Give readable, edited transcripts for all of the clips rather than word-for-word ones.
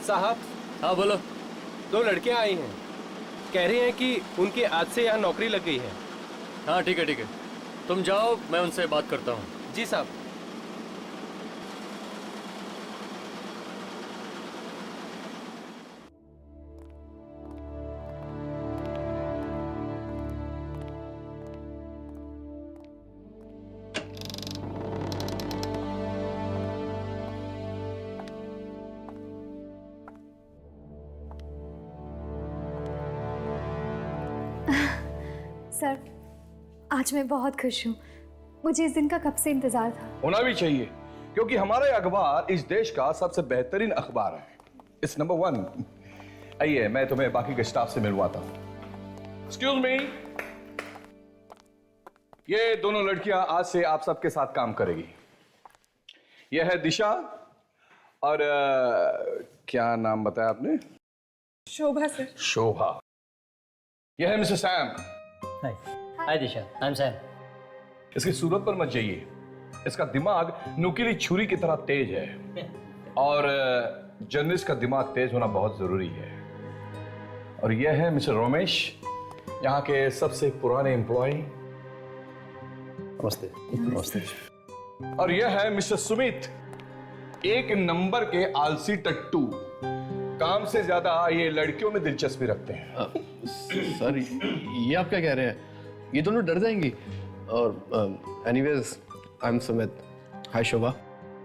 साहब। हाँ बोलो। 2 लड़कियां आई हैं, कह रही हैं कि उनकी आज से यहाँ नौकरी लग गई है। हाँ ठीक है ठीक है, तुम जाओ, मैं उनसे बात करता हूँ। जी साहब। सर, आज मैं बहुत खुश हूँ। मुझे इस दिन का कब से इंतजार था। होना भी चाहिए, क्योंकि हमारा अखबार इस देश का सबसे बेहतरीन अखबार है। It's number 1। आइए, मैं तुम्हें बाकी के स्टाफ से मिलवाता हूँ। एक्सक्यूज मी, ये दोनों लड़कियां आज से आप सबके साथ काम करेगी। यह है दिशा और क्या नाम बताया आपने? शोभा सर। शोभा। यह है Mrs Sam. Hi Disha, I am Sam. इसकी सूरत पर मत जाइए, इसका दिमाग नुकीली छुरी की तरह तेज है और जर्नलिस्ट का दिमाग तेज होना बहुत जरूरी है। और यह है मिस्टर रोमेश, यहाँ के सबसे पुराने एम्प्लॉय। नमस्ते। नमस्ते। और यह है मिस्टर सुमित, 1 नंबर के आलसी टट्टू। काम से ज्यादा ये लड़कियों में दिलचस्पी रखते हैं। सर, ये आप क्या कह रहे हैं? ये दोनों डर जाएंगी। और anyways, I am Sumit. Hi Shobha.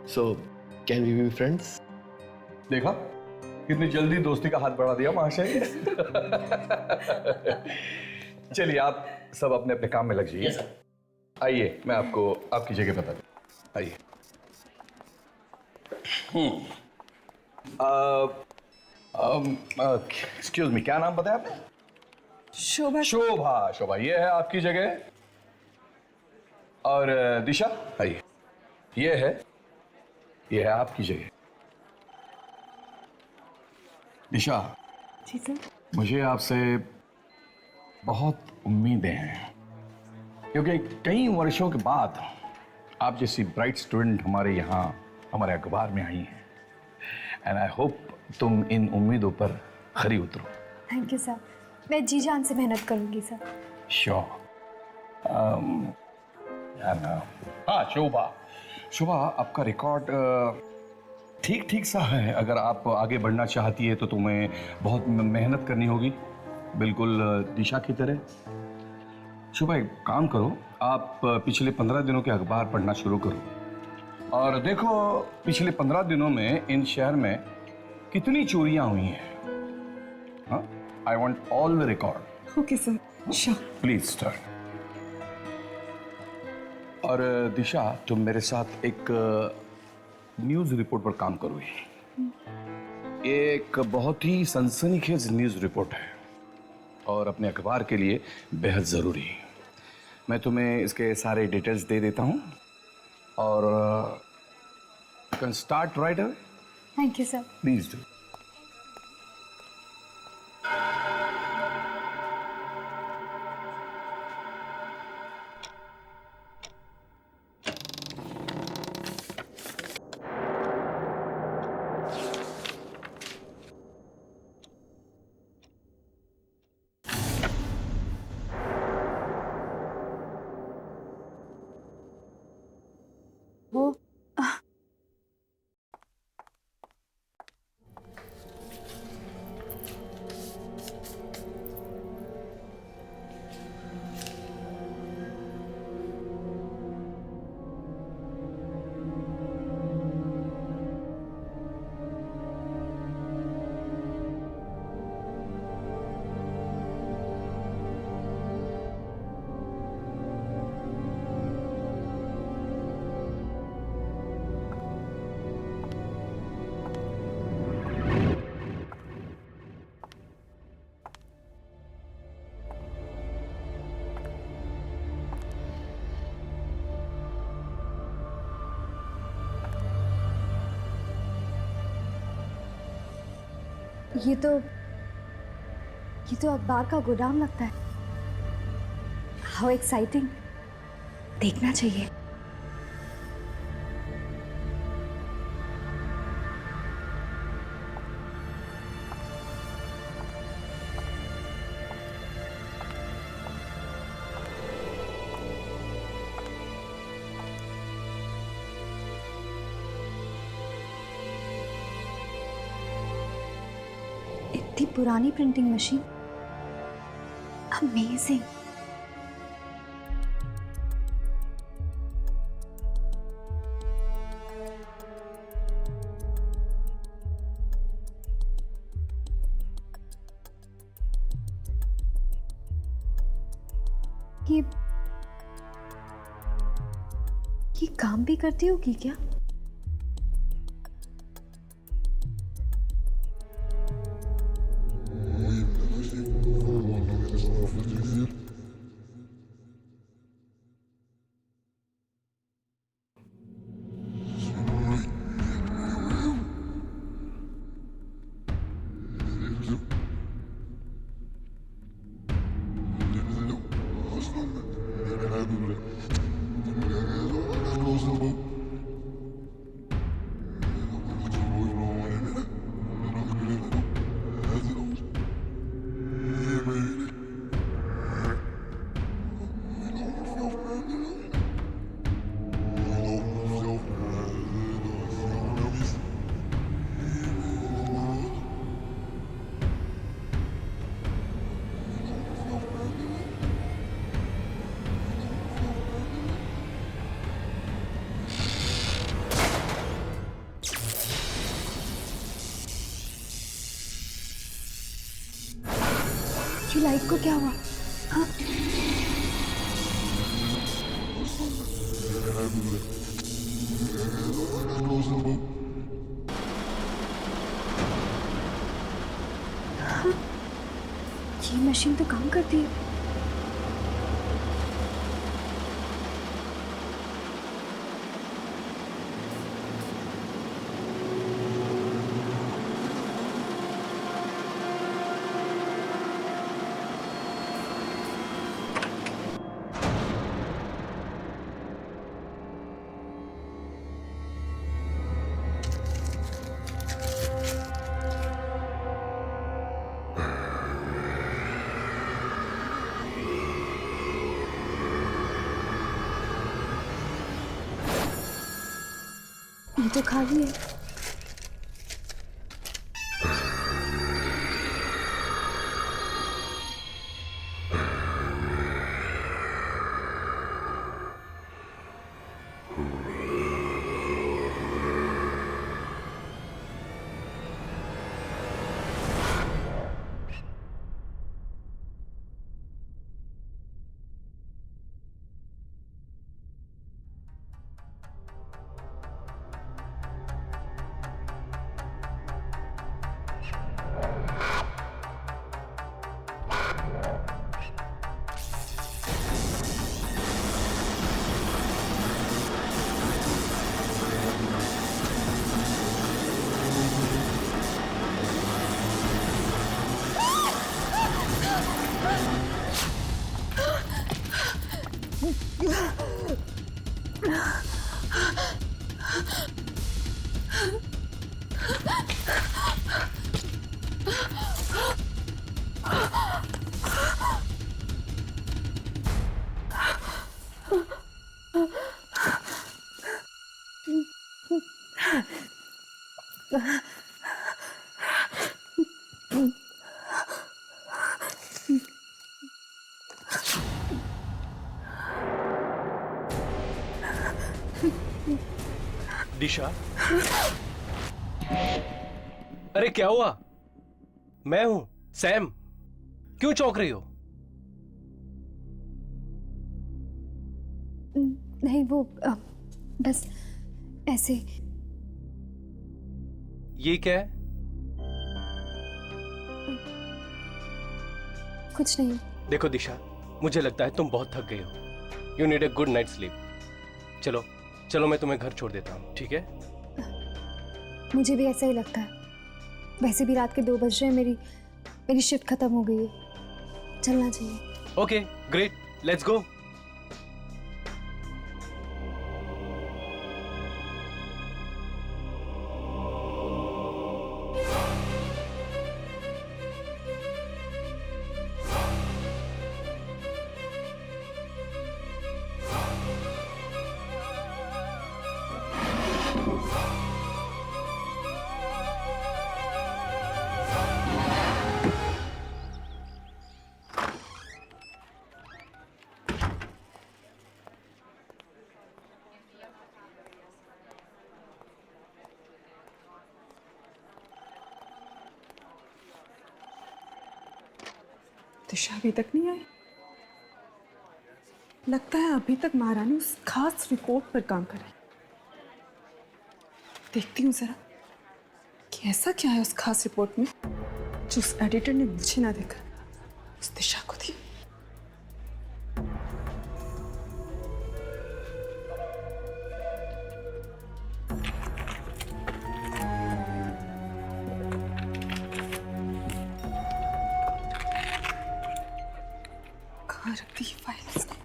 So can we be friends? देखा कितनी जल्दी दोस्ती का हाथ बढ़ा दिया महाशय। चलिए, आप सब अपने अपने काम में लग जाइए। आइए, मैं आपको आपकी जगह बता दूं। आइए। एक्सक्यूज मी, क्या नाम बताया आपने? शोभा। शोभा। शोभा, ये है आपकी जगह। और दिशा, आइए, ये है आपकी जगह। दिशा, जी सर। मुझे आपसे बहुत उम्मीदें हैं, क्योंकि कई वर्षों के बाद आप जैसी ब्राइट स्टूडेंट हमारे यहाँ हमारे अखबार में आई हैं। एंड आई होप तुम इन उम्मीदों पर खरी उतरो। थैंक यू सर, मैं जी जान से मेहनत करूंगी सर। श्योर। हाँ शोभा, शोभा, आपका रिकॉर्ड ठीक ठीक सा है। अगर आप आगे बढ़ना चाहती है तो तुम्हें बहुत मेहनत करनी होगी, बिल्कुल दिशा की तरह। शोभा, एक काम करो, आप पिछले 15 दिनों के अखबार पढ़ना शुरू करो और देखो पिछले 15 दिनों में इन शहर में कितनी चोरियां हुई हैं। हाँ, I want all the record. Okay sir, sure. Please start. और दिशा, तुम मेरे साथ एक न्यूज रिपोर्ट पर काम करोगी। एक बहुत ही सनसनीखेज न्यूज रिपोर्ट है और अपने अखबार के लिए बेहद जरूरी है। मैं तुम्हें इसके सारे डिटेल्स दे देता हूं और you can start right away. Thank you sir. Please do. वो ये तो अखबार का गोदाम लगता है। हाउ एक्साइटिंग, देखना चाहिए। इतनी पुरानी प्रिंटिंग मशीन, अमेजिंग। ये काम भी करती होगी क्या? ये लाइट को क्या हुआ? हाँ? हाँ? ये मशीन तो काम करती है। ये तो खाली है। दिशा, अरे क्या हुआ? मैं हूं सैम। क्यों चौंक रही हो? नहीं वो बस ऐसे। ये क्या है? कुछ नहीं। देखो दिशा, मुझे लगता है तुम बहुत थक गई हो। You need a good night sleep. चलो चलो, मैं तुम्हें घर छोड़ देता हूँ, ठीक है? मुझे भी ऐसा ही लगता है। वैसे भी रात के 2 बज रहे हैं, मेरी शिफ्ट खत्म हो गई है, चलना चाहिए। Okay great, let's go. Disha अभी तक नहीं आई। लगता है अभी तक महारानी उस खास रिपोर्ट पर काम कर रही। देखती हूँ जरा कि ऐसा क्या है उस खास रिपोर्ट में जो उस एडिटर ने मुझे ना देखा, उस दिशा को दी। कहाँ रख दी ये फाइल इसने?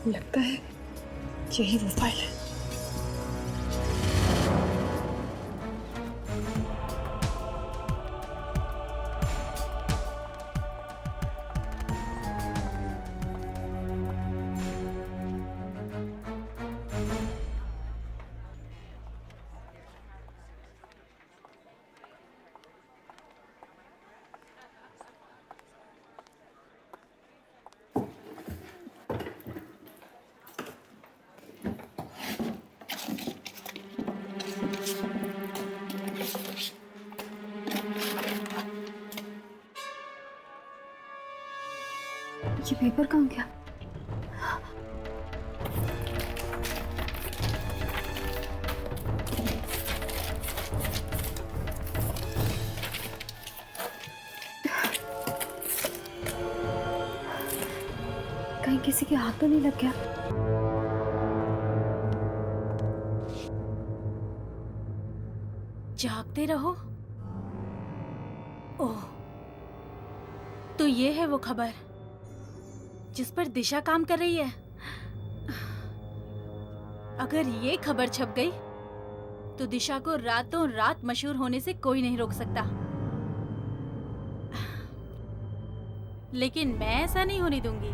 लगता है यही वो फाइल है। ये पेपर कहाँ गया? कहीं किसी के हाथ तो नहीं लग गया? जागते रहो। ओह, तो ये है वो खबर जिस पर दिशा काम कर रही है। अगर ये खबर छप गई तो दिशा को रातों रात मशहूर होने से कोई नहीं रोक सकता। लेकिन मैं ऐसा नहीं होने दूंगी।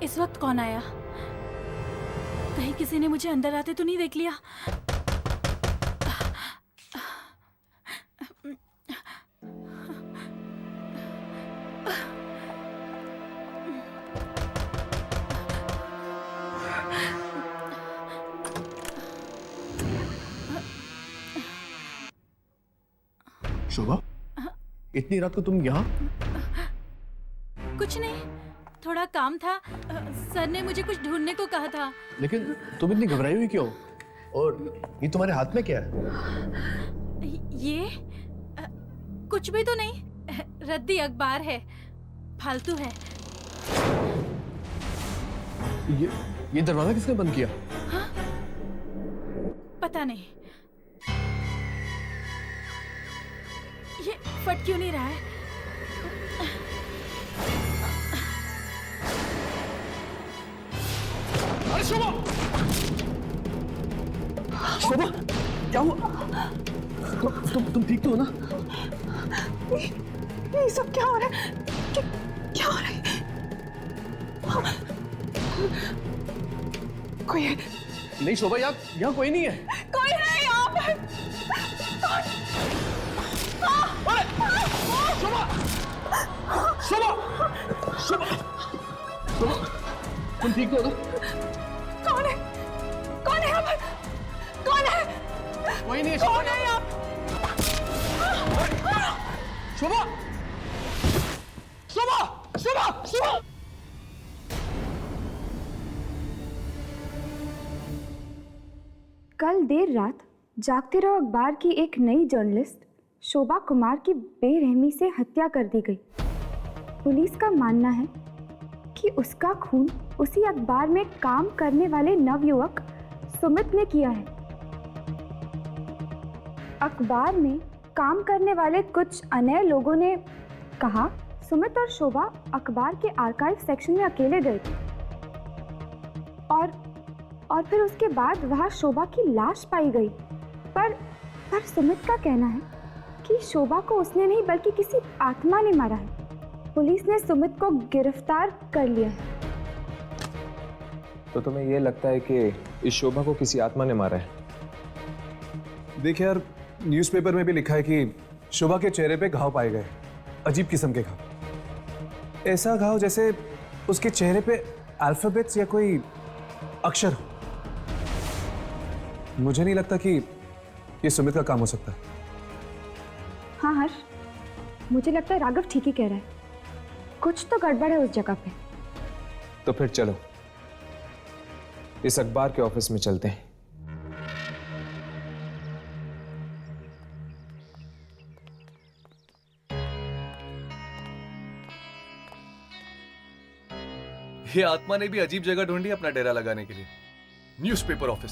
इस वक्त कौन आया? कहीं किसी ने मुझे अंदर आते तो नहीं देख लिया? शोभा, इतनी रात को तुम यहाँ? कुछ नहीं, थोड़ा काम था। सर ने मुझे कुछ ढूंढने को कहा था। लेकिन तुम इतनी घबराई हुई क्यों? और ये तुम्हारे हाथ में क्या है? ये कुछ भी तो नहीं, रद्दी अखबार है, फालतू है। ये दरवाजा किसने बंद किया? हाँ? पता नहीं, ये फट क्यों नहीं रहा है? अरे शोभा! शोभा, क्या हुआ? तुम ठीक तो हो ना? ये सब क्या हो रहा है? क्या हो रहा है? कोई है? नहीं शोभा, यहाँ कोई नहीं है। कोई है यहाँ पर? शोभा! शोभा! शोभा! शोभा, तुम ठीक तो हो ना? कौन है? कौन है यहाँ पर? कौन है? कोई नहीं है। कौन है यहाँ? शोभा! शोभा! शोभा! शोभा! कल देर रात जागते रहो अखबार की एक नई जर्नलिस्ट शोभा कुमार की बेरहमी से हत्या कर दी गई। पुलिस का मानना है कि उसका खून उसी अखबार में काम करने वाले नवयुवक सुमित ने किया है। अखबार में काम करने वाले कुछ अन्य लोगों ने कहा सुमित और शोभा अखबार के आर्काइव सेक्शन में अकेले गए थे और फिर उसके बाद वहां शोभा की लाश पाई गई। पर सुमित का कहना है कि शोभा को उसने नहीं बल्कि किसी आत्मा ने मारा है। पुलिस ने सुमित को गिरफ्तार कर लिया है। तो तुम्हें यह लगता है कि इस शोभा को किसी आत्मा ने मारा है? देख यार, न्यूज़पेपर में भी लिखा है कि शोभा के चेहरे पे घाव पाए गए, अजीब किस्म के घाव। ऐसा घाव जैसे उसके चेहरे पे अल्फाबेट्स या कोई अक्षर हो। मुझे नहीं लगता कि ये सुमित का काम हो सकता है। हाँ हर्ष, मुझे लगता है राघव ठीक ही कह रहा है, कुछ तो गड़बड़ है उस जगह पे। तो फिर चलो इस अखबार के ऑफिस में चलते हैं। ये आत्मा ने भी अजीब जगह ढूंढी अपना डेरा लगाने के लिए। Newspaper office.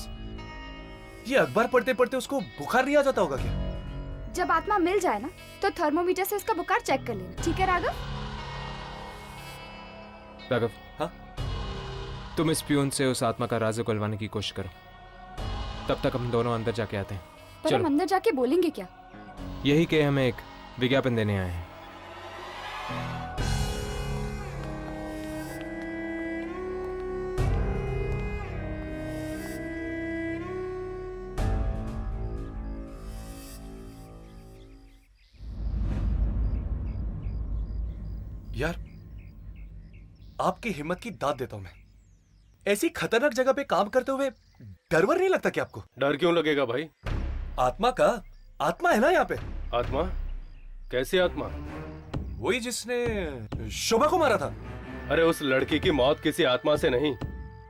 ये अखबार पढ़ते पढ़ते उसको बुखार नहीं आ जाता होगा क्या? जब आत्मा मिल जाए ना तो थर्मोमीटर से उसका बुखार चेक कर लेना, ठीक है राघव? राघव, हाँ? तुम इस पियून से उस आत्मा का राज उगलवाने की कोशिश करो, तब तक हम दोनों अंदर जाके आते हैं। पर हम अंदर जाके बोलेंगे क्या? यही कि हमें एक विज्ञापन देने आए हैं। यार, आपकी हिम्मत की दाद देता हूं मैं। ऐसी खतरनाक जगह पे काम करते हुए डर वर नहीं लगता क्या आपको? डर क्यों लगेगा भाई? आत्मा का आत्मा है ना यहाँ पे। आत्मा? कैसी आत्मा? वही जिसने शोभा को मारा था। अरे उस लड़की की मौत किसी आत्मा से नहीं,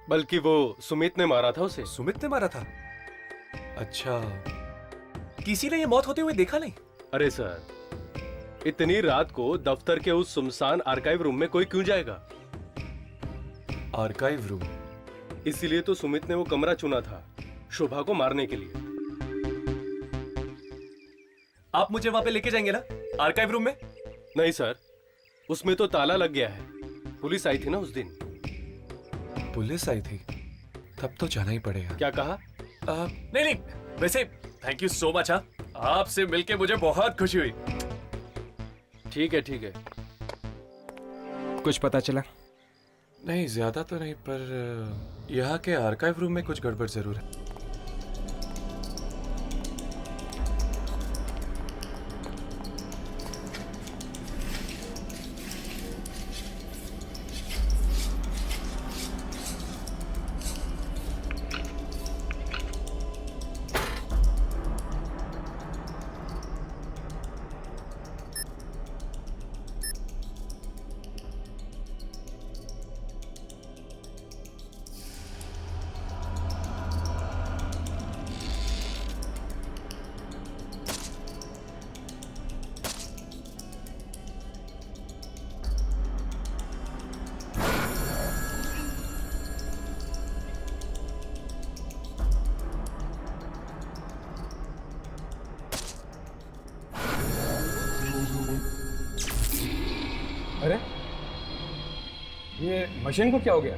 बल्कि वो सुमित ने मारा था उसे। सुमित ने मारा था? अच्छा, किसी ने ये मौत होते हुए देखा नहीं? अरे सर, इतनी रात को दफ्तर के उस सुनसान आर्काइव रूम में कोई क्यों जाएगा? Archive room? इसीलिए तो सुमित ने वो कमरा चुना था शोभा को मारने के लिए। आप मुझे वहां पे लेके जाएंगे ना, आर्काइव रूम में? नहीं सर, उसमें तो ताला लग गया है। पुलिस आई थी ना उस दिन। पुलिस आई थी? तब तो जाना ही पड़ेगा। क्या कहा? नहीं नहीं, वैसे थैंक यू सो मच। आपसे मिलके मुझे बहुत खुशी हुई। ठीक है ठीक है। कुछ पता चला? नहीं, ज्यादा तो नहीं, पर यहाँ के आर्काइव रूम में कुछ गड़बड़ जरूर है। अरे ये मशीन को क्या हो गया?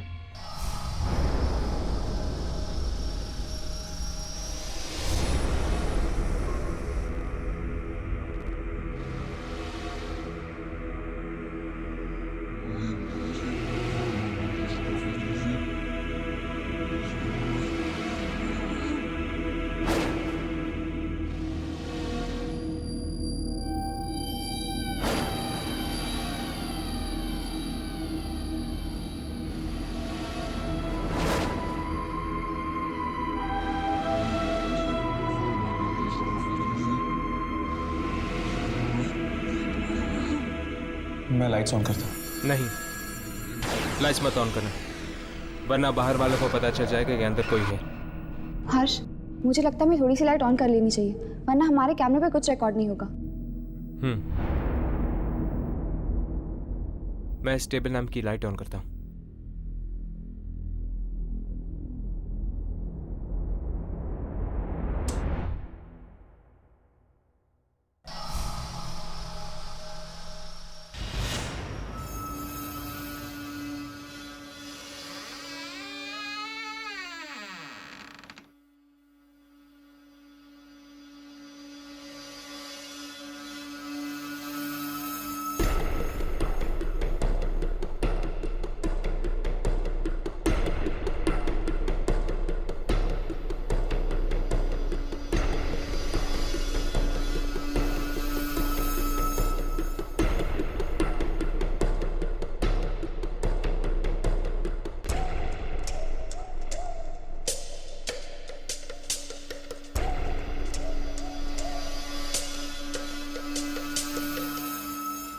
मैं लाइट्स ऑन करता हूँ। नहीं, लाइट्स मत ऑन करना, वरना बाहर वालों को पता चल जाएगा कि अंदर कोई है। हर्ष, मुझे लगता है मैं थोड़ी सी लाइट ऑन कर लेनी चाहिए, वरना हमारे कैमरे पे कुछ रिकॉर्ड नहीं होगा। मैं इस टेबल नाम की लाइट ऑन करता हूँ।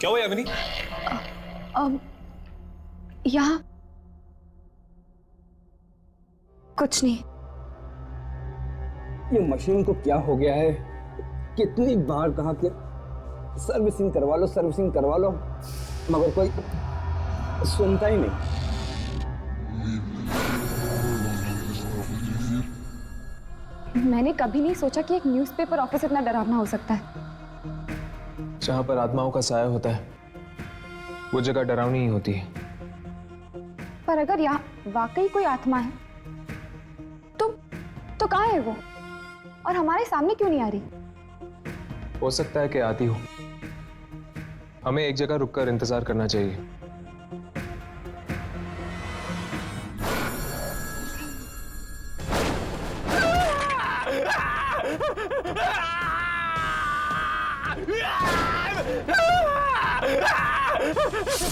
क्या हुआ यामिनी? यहाँ कुछ नहीं। ये मशीन को क्या हो गया है? कितनी बार कहा कि सर्विसिंग करवा लो, सर्विसिंग करवा लो, मगर कोई सुनता ही नहीं। मैंने कभी नहीं सोचा कि एक न्यूज़पेपर ऑफिस इतना डरावना हो सकता है। जहां पर आत्माओं का साया होता है वो जगह डरावनी ही होती है। पर अगर यहाँ वाकई कोई आत्मा है तो कहाँ है वो, और हमारे सामने क्यों नहीं आ रही? हो सकता है कि आती हो। हमें एक जगह रुककर इंतजार करना चाहिए।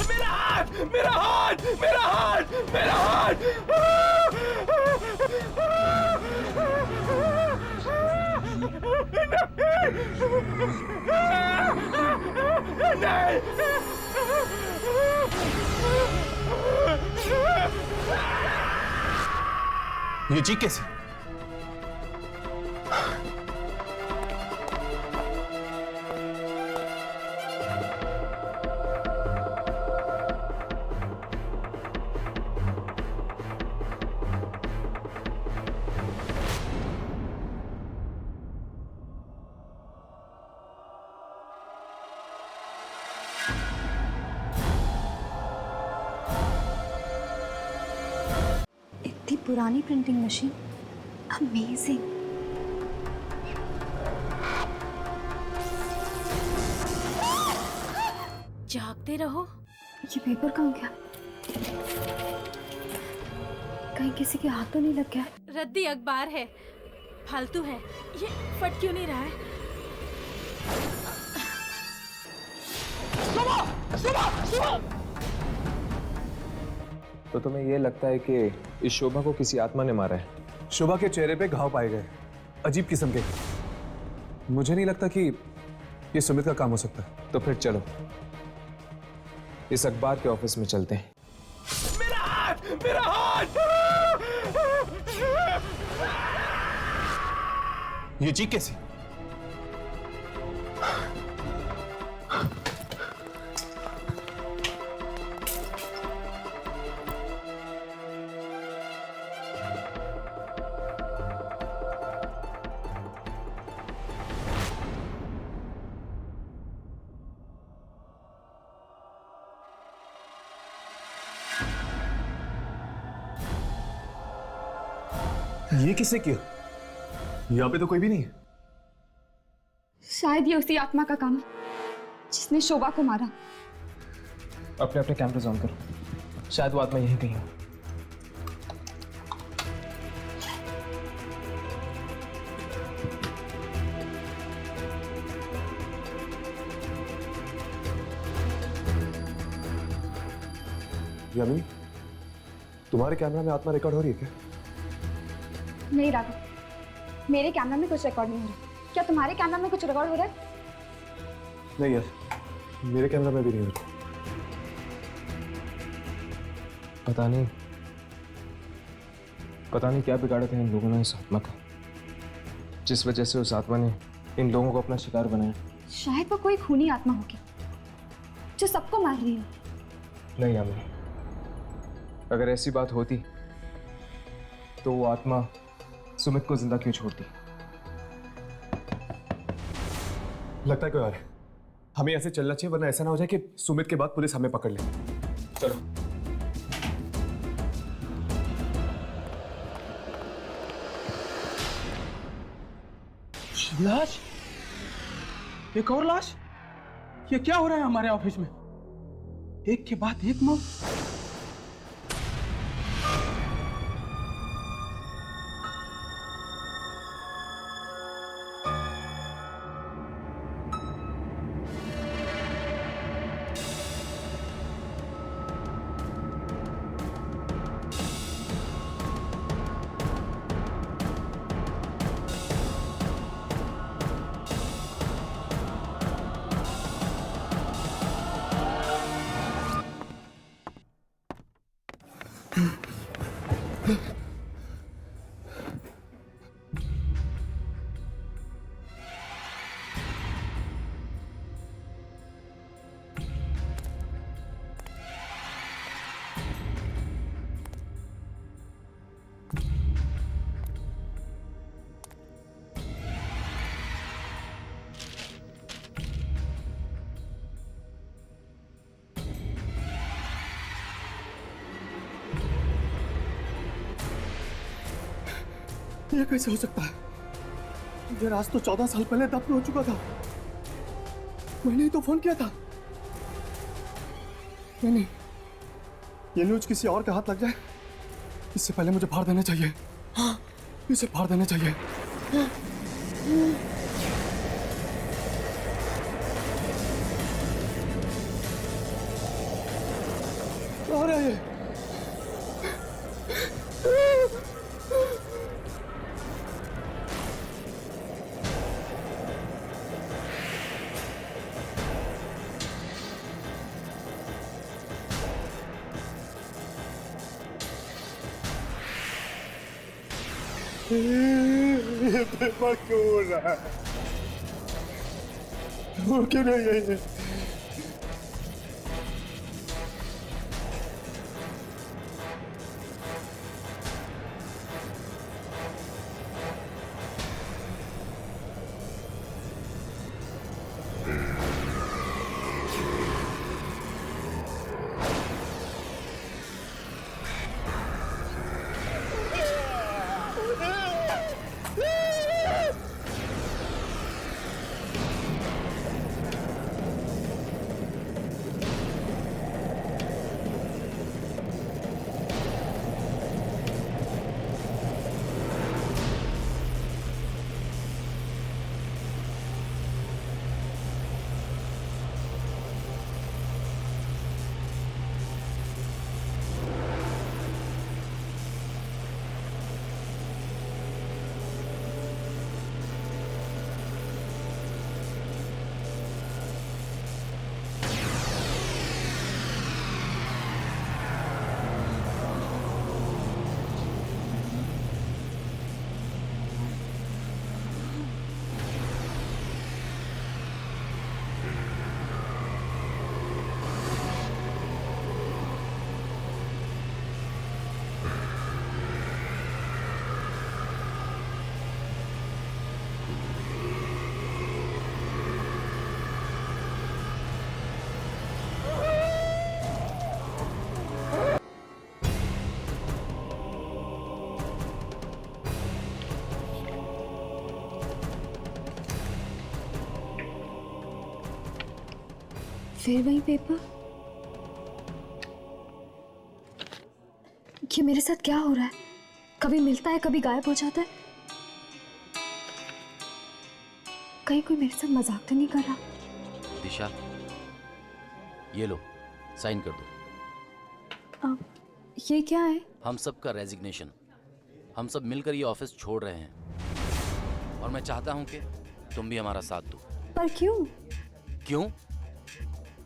मेरा हाथ, मेरा हाथ, मेरा हाथ, मेरा हाथ। ये चीख कैसे? इतनी पुरानी प्रिंटिंग मशीन, अमेजिंग। जागते रहो। ये पेपर कहाँ गया? कहीं किसी के हाथ तो नहीं लग गया? रद्दी अखबार है, फालतू है। ये फट क्यों नहीं रहा है? तो तुम्हें यह लगता है कि इस शोभा को किसी आत्मा ने मारा है? शोभा के चेहरे पे घाव पाए गए, अजीब किस्म के। मुझे नहीं लगता कि ये सुमित का काम हो सकता है। तो फिर चलो इस अखबार के ऑफिस में चलते हैं। मेरा हाथ, मेरा हाथ। ये चीख कैसे? ये किसने किया? यहाँ पे तो कोई भी नहीं है। शायद ये उसी आत्मा का काम है जिसने शोभा को मारा। अपने अपने कैमरे ऑन करो, शायद वो आत्मा यहीं कहीं हो। यामिनी, तुम्हारे कैमरा में आत्मा रिकॉर्ड हो रही है क्या? नहीं राघव, मेरे कैमरा में कुछ रिकॉर्ड नहीं हो रहा। क्या तुम्हारे कैमरा में कुछ रिकॉर्ड हो रहा है? नहीं यार, मेरे कैमरा में भी नहीं हो रहा। पता नहीं क्या बिगाड़ा था इन लोगों ने इस आत्मा का, जिस वजह से उस आत्मा ने इन लोगों को अपना शिकार बनाया। शायद वो कोई खूनी आत्मा होगी जो सबको मार रही हो। नहीं यामिनी, अगर ऐसी बात होती तो वो आत्मा सुमित को जिंदा क्यों छोड़ती? लगता है कोई और है। हमें ऐसे चलना चाहिए, वरना ऐसा ना हो जाए कि सुमित के बाद पुलिस हमें पकड़ ले। चलो। लाश? एक और लाश? ये क्या हो रहा है हमारे ऑफिस में? एक के बाद एक मौत। ये कैसे हो सकता है? ये राज तो 14 साल पहले दफन हो चुका था। मैंने ही तो फोन किया था। नहीं, ये न्यूज किसी और के हाथ लग जाए इससे पहले मुझे फाड़ देना चाहिए। हाँ, इसे फाड़ देना चाहिए। आ रहा है ये। ये पेपर क्यों हो रहा है? हो क्यों नहीं है ये? फिर वही पेपर। ये मेरे साथ क्या हो रहा है? कभी मिलता है, कभी गायब हो जाता है। कहीं कोई मेरे साथ मजाक तो नहीं कर रहा? दिशा, ये लो, साइन कर दो। अब ये क्या है? हम सब का रेजिग्नेशन। हम सब मिलकर ये ऑफिस छोड़ रहे हैं और मैं चाहता हूं कि तुम भी हमारा साथ दो। पर क्यों? क्यों?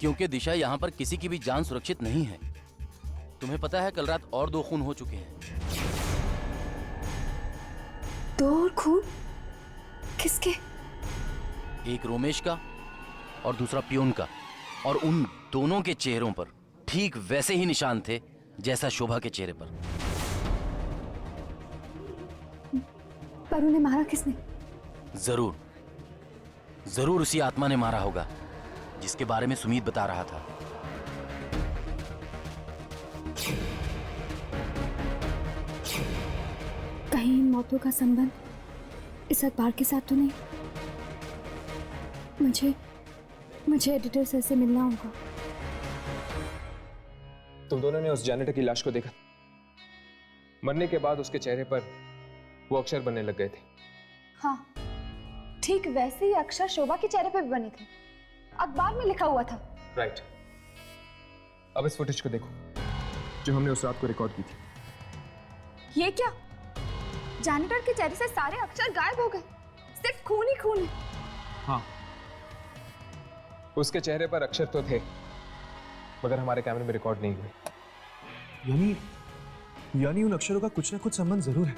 क्योंकि दिशा, यहाँ पर किसी की भी जान सुरक्षित नहीं है। तुम्हें पता है, कल रात और 2 खून हो चुके हैं। 2 और खून? किसके? एक रोमेश का और दूसरा पियून का। और उन दोनों के चेहरों पर ठीक वैसे ही निशान थे जैसा शोभा के चेहरे पर। पर उन्हें मारा किसने? जरूर जरूर उसी आत्मा ने मारा होगा जिसके बारे में सुमीत बता रहा था। कहीं इन मौतों का संबंध इस अखबार के साथ तो नहीं? मुझे एडिटर सर से मिलना होगा। तुम दोनों ने उस जैनेटर की लाश को देखा? मरने के बाद उसके चेहरे पर वो अक्षर बनने लग गए थे। हाँ, ठीक वैसे ही अक्षर शोभा के चेहरे पे भी बने थे। अखबार में लिखा हुआ था। राइट। अब इस फुटेज को देखो जो हमने उस रात को रिकॉर्ड की थी। ये क्या? जैनेटर के चेहरे से सारे अक्षर गायब हो गए, सिर्फ खून ही खून है। हाँ, उसके चेहरे पर अक्षर तो थे मगर हमारे कैमरे में रिकॉर्ड नहीं हुए। यानी उन अक्षरों का कुछ ना कुछ संबंध जरूर है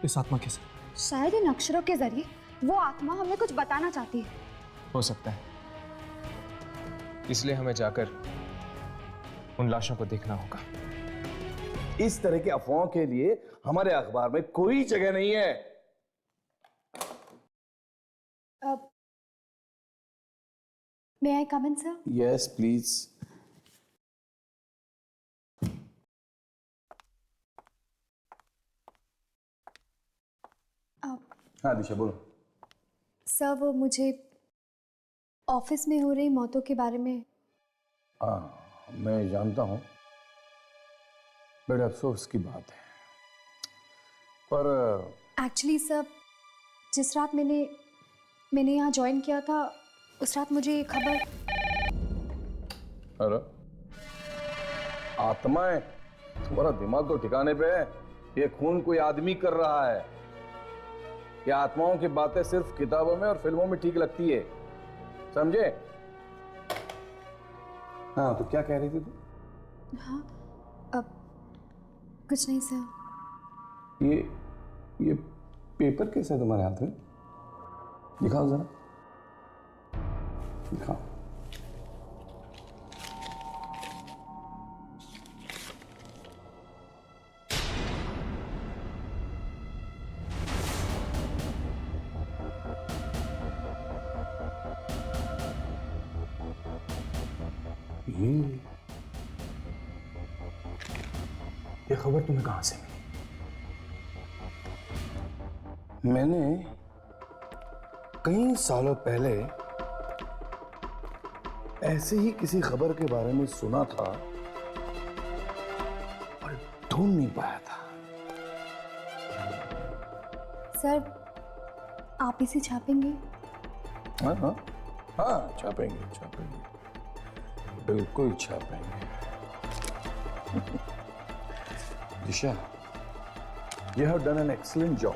इस आत्मा के साथ। शायद इन अक्षरों के जरिए वो आत्मा हमें कुछ बताना चाहती है। हो सकता है, इसलिए हमें जाकर उन लाशों को देखना होगा। इस तरह के अफवाहों के लिए हमारे अखबार में कोई जगह नहीं है। मे आई कम इन सर? Yes please. हाँ दिशा बोलो। सर वो मुझे ऑफिस में हो रही मौतों के बारे में। हाँ मैं जानता हूँ, बड़े अफसोस की बात है, पर एक्चुअली सर जिस रात मैंने यहाँ ज्वाइन किया था उस रात मुझे ये खबर। अरे आत्माएं, तुम्हारा दिमाग तो ठिकाने पे है। ये खून कोई आदमी कर रहा है। ये आत्माओं की बातें सिर्फ किताबों में और फिल्मों में ठीक लगती है, समझे? हाँ तो क्या कह रही थी तू? हाँ अब कुछ नहीं सर। ये पेपर कैसा है तुम्हारे हाथ में? दिखाओ जरा, दिखाओ। ये खबर तुम्हें कहां से मिली? मैंने कई सालों पहले ऐसे ही किसी खबर के बारे में सुना था और ढूंढ नहीं पाया था। सर आप इसे छापेंगे? हाँ हाँ हाँ छापेंगे, छापेंगे, बिल्कुल छापेंगे। दिशा, you have done an excellent job.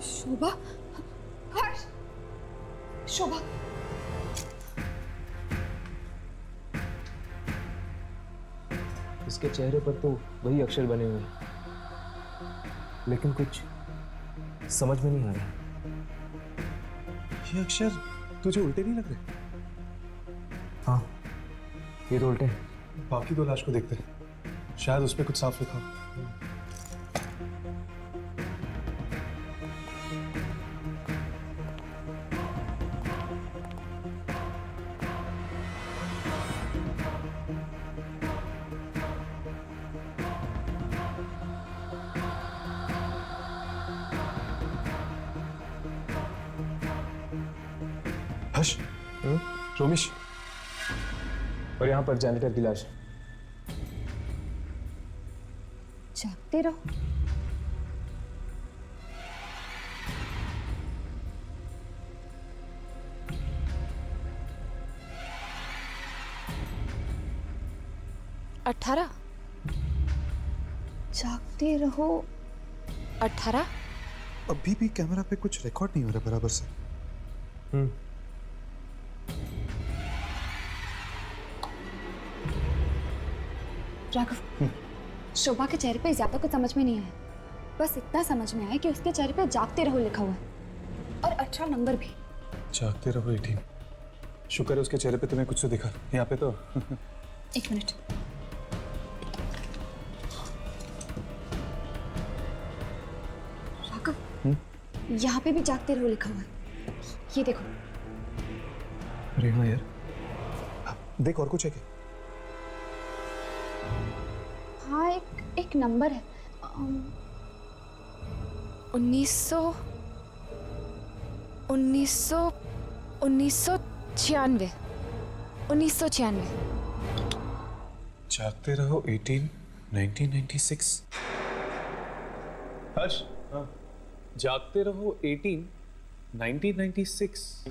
शोभा, हर्ष, शोभा। इसके चेहरे पर तो वही अक्षर बने हुए हैं, लेकिन कुछ समझ में नहीं आ रहा। ये अक्षर तुझे उल्टे नहीं लग रहे? हाँ ये तो उल्टे हैं। बाकी दो लाश को देखते हैं, शायद उस पर कुछ साफ लिखा हो। हर्ष, रोमिश, और यहाँ पर जैनिटर की लाश। जागते रहो। अठारह। जागते रहो 18। अभी भी कैमरा पे कुछ रिकॉर्ड नहीं हो रहा बराबर से। राघव, शोभा के चेहरे पे ज्यादा कुछ समझ में नहीं आया, बस इतना समझ में आया कि उसके चेहरे पे जागते रहो लिखा हुआ है और 18 नंबर भी। जागते रहो 18। शुक्र है उसके चेहरे पे तुम्हें कुछ तो दिखा, यहाँ पे तो। एक मिनट। राघव, यहाँ पे भी जागते रहो लिखा हुआ है, ये देखो। अरे हाँ यार, देख और कुछ है क्या? हाँ एक नंबर है, 1996। जागते रहो 18, 1996। हर्ष, जागते रहो 18, 1996।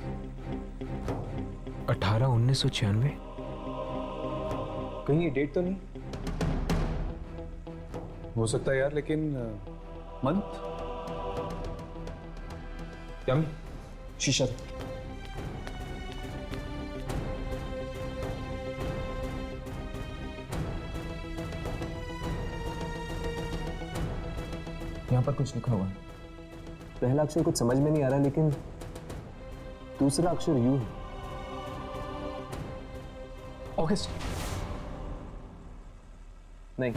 1996? कहीं ये डेट तो नहीं? हो सकता है यार, लेकिन मंथ? यामी, शीशा दे। यहाँ पर कुछ लिखा हुआ है। पहला अक्षर कुछ समझ में नहीं आ रहा, लेकिन दूसरा अक्षर यू है। ऑगस्ट नहीं,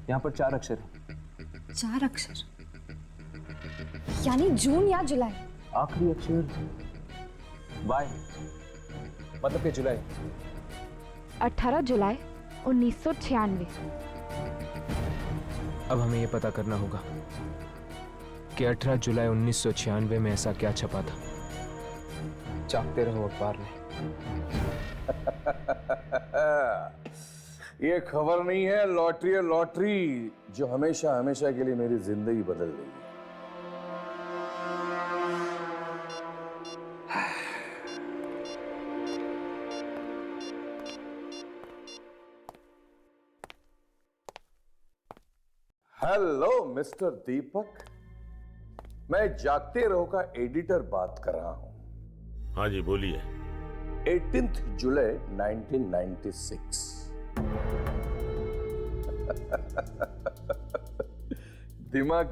यहाँ पर 4 अक्षर है। 4 अक्षर यानी जून या जुलाई। आखिरी अक्षर वाई, मतलब कि जुलाई। 18 जुलाई 1996। अब हमें यह पता करना होगा कि 18 जुलाई 1996 में ऐसा क्या छपा था। जागते रहो अखबार में। ये खबर नहीं है, लॉटरी है, लॉटरी जो हमेशा हमेशा के लिए मेरी जिंदगी बदल देगी। हेलो मिस्टर दीपक, मैं जागते रहो का एडिटर बात कर रहा हूं। हाँ जी बोलिए। 18 जुलाई 1996। दिमाग